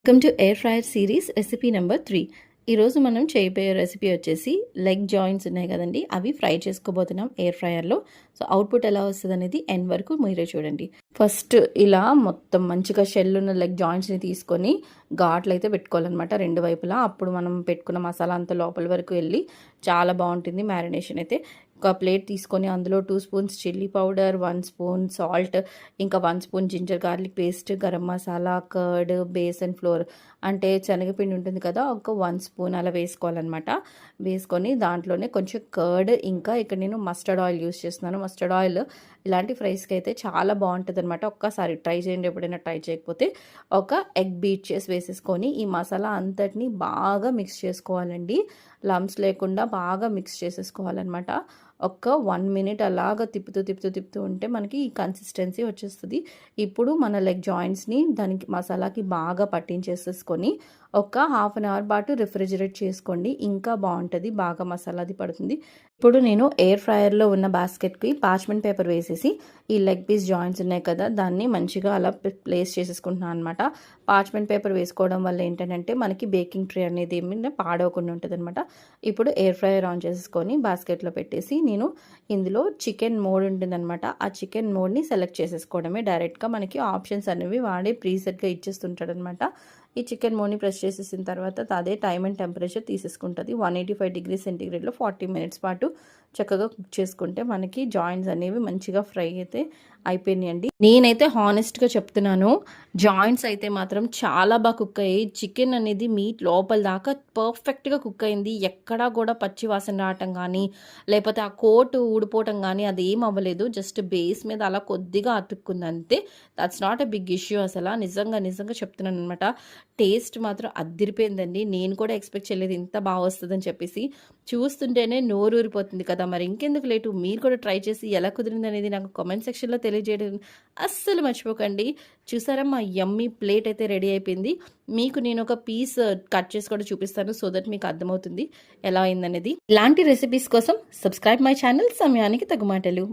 Welcome to air fryer series recipe number 3. ఈరోజు మనం చేయబోయే రెసిపీ వచ్చేసి లెగ్ జాయింట్స్ ఉన్నాయి కదండి, అవి ఫ్రై చేసుకోబోతున్నాం ఎయిర్ ఫ్రైయర్లో. సో అవుట్పుట్ ఎలా వస్తుంది అనేది ఎండ్ వరకు మీరే చూడండి. ఫస్ట్ ఇలా మొత్తం మంచిగా షెల్ ఉన్న లెగ్ జాయింట్స్ని తీసుకొని ఘాట్లు అయితే పెట్టుకోవాలన్నమాట రెండు వైపులా. అప్పుడు మనం పెట్టుకున్న మసాలా అంతా లోపల వరకు వెళ్ళి చాలా బాగుంటుంది మ్యారినేషన్ అయితే. ఒక ప్లేట్ తీసుకొని అందులో 2 spoons chilli powder, 1 spoon salt, ఇంకా 1 spoon ginger garlic paste, garam masala, curd, besan flour అంటే శనగపిండి ఉంటుంది కదా, ఒక 1 స్పూన్ అలా వేసుకోవాలన్నమాట. వేసుకొని దాంట్లోనే కొంచెం కర్డ్, ఇంకా ఇక్కడ నేను మస్టర్డ్ ఆయిల్ యూస్ చేస్తున్నాను. మస్టర్డ్ ఆయిల్ ఇలాంటి ఫ్రైస్కి అయితే చాలా బాగుంటుంది అనమాట. ఒక్కసారి ట్రై చేయండి, ఎప్పుడైనా ట్రై చేయకపోతే. ఒక ఎగ్ బీట్ చేసి వేసేసుకొని ఈ మసాలా అంతటిని బాగా మిక్స్ చేసుకోవాలండి. లమ్స్ లేకుండా బాగా మిక్స్ చేసేసుకోవాలన్నమాట. ఒక 1 మినిట్ అలాగా తిప్పుతూ ఉంటే మనకి ఈ కన్సిస్టెన్సీ వచ్చేస్తుంది. ఇప్పుడు మన లెగ్ జాయింట్స్ని దానికి మసాలాకి బాగా పట్టించేసేసుకొని ఒక హాఫ్ అన్ అవర్ పాటు రిఫ్రిజిరేట్ చేసుకోండి, ఇంకా బాగుంటుంది, బాగా మసాలాది పడుతుంది. ఇప్పుడు నేను ఎయిర్ ఫ్రైయర్లో ఉన్న బాస్కెట్కి పార్చ్మెంట్ పేపర్ వేసేసి ఈ లెగ్ పీస్ జాయింట్స్ ఉన్నాయి కదా, దాన్ని మంచిగా అలా ప్లేస్ చేసేసుకుంటున్నాను అనమాట. పార్చ్మెంట్ పేపర్ వేసుకోవడం వల్ల ఏంటంటే మనకి బేకింగ్ ట్రే అనేది ఏమైనా పాడవకుండా ఉంటుంది అనమాట. ఇప్పుడు ఎయిర్ ఫ్రైయర్ ఆన్ చేసుకొని బాస్కెట్లో పెట్టేసి నేను ఇందులో చికెన్ మోడ్ ఉంటుందన్నమాట. ఆ చికెన్ మోడ్ని సెలెక్ట్ చేసేసుకోవడమే. డైరెక్ట్గా మనకి ఆప్షన్స్ అనేవి వాడే ప్రీసెట్గా ఇచ్చేస్తుంటాడు అనమాట. ఈ చికెన్ మోడ్ని ప్రెస్ చేసేసిన తర్వాత అదే టైమ్ అండ్ టెంపరేచర్ తీసేసుకుంటుంది. 185 డిగ్రీ సెంటీగ్రేడ్లో 40 మినిట్స్ పాటు చక్కగా కుక్ చేసుకుంటే మనకి జాయింట్స్ అనేవి మంచిగా ఫ్రై అయితే అయిపోయినాయండి. నేనైతే హానెస్ట్గా చెప్తున్నాను, జాయింట్స్ అయితే మాత్రం చాలా బాగా కుక్ అయ్యాయి. చికెన్ అనేది మీట్ లోపల దాకా పర్ఫెక్ట్గా కుక్ అయింది. ఎక్కడా కూడా పచ్చి వాసన రావటం కానీ లేకపోతే ఆ కోటు ఊడిపోవటం కానీ అది ఏం అవ్వలేదు. జస్ట్ బేస్ మీద అలా కొద్దిగా అతుక్కుంది అంతే. That's not a big issue అసలు. నిజంగా చెప్తున్నాను అనమాట. టేస్ట్ మాత్రం అద్దిరిపోయిందండి. నేను కూడా ఎక్స్పెక్ట్ చేయలేదు ఇంత బాగా వస్తుందని చెప్పేసి. చూస్తుంటేనే నోరు ఊరిపోతుంది కదా. మరి ఇంకెందుకు లేటు, మీరు కూడా ట్రై చేసి ఎలా కుదిరింది అనేది నాకు కామెంట్ సెక్షన్లో తెలియజేయడం అస్సలు మర్చిపోకండి. చూసారా, మా యమ్మీ ప్లేట్ అయితే రెడీ అయిపోయింది. మీకు నేను ఒక పీస్ కట్ చేసి కూడా చూపిస్తాను, సో దట్ మీకు అర్థమవుతుంది ఎలా అయిందనేది. ఇలాంటి రెసిపీస్ కోసం సబ్స్క్రైబ్ మై ఛానల్. సమయానికి తగు మాటలు.